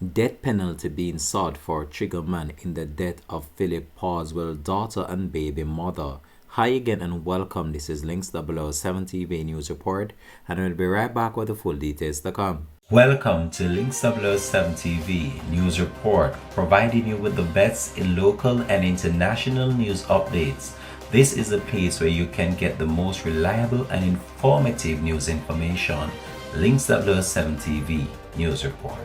Death penalty being sought for triggerman in the death of Philip Paulswell's daughter and baby mother. Hi again and welcome. This is Links 007 TV News Report, and we'll be right back with the full details to come. Welcome to Links 007 TV News Report, providing you with the best in local and international news updates. This is a place where you can get the most reliable and informative news information. Links 007 TV News Report.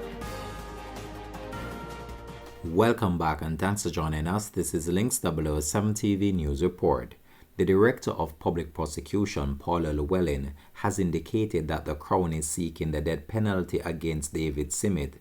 Welcome back and thanks for joining us. This is Links 007 TV News Report. The Director of Public Prosecution, Paula Llewellyn, has indicated that the Crown is seeking the death penalty against David Simmet.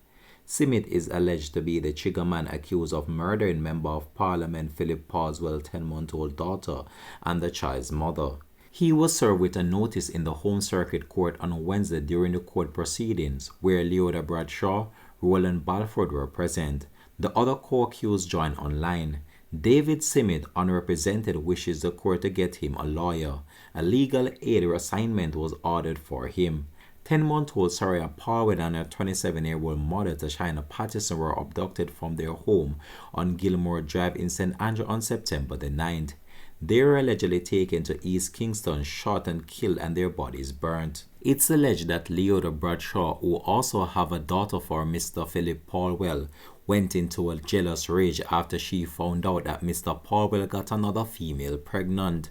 Simmet is alleged to be the triggerman accused of murdering Member of Parliament Philip Paulswell's 10-month-old daughter and the child's mother. He was served with a notice in the Home Circuit Court on Wednesday during the court proceedings, where Leota Bradshaw, Roland Balford were present. The other co-accused joined online. David Simmet, unrepresented, wishes the court to get him a lawyer. A legal aid assignment was ordered for him. 10-month-old Sarah Parwin and her 27-year-old mother Tashina Patterson were abducted from their home on Gilmore Drive in St. Andrew on September the 9th. They were allegedly taken to East Kingston, shot and killed, and their bodies burnt. It's alleged that Leota Bradshaw, who also have a daughter for Mr. Philip Paulwell, went into a jealous rage after she found out that Mr. Paulwell got another female pregnant.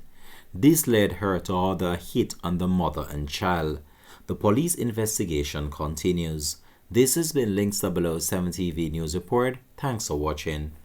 This led her to order a hit on the mother and child. The police investigation continues. This has been Links 007 TV News Report. Thanks for watching.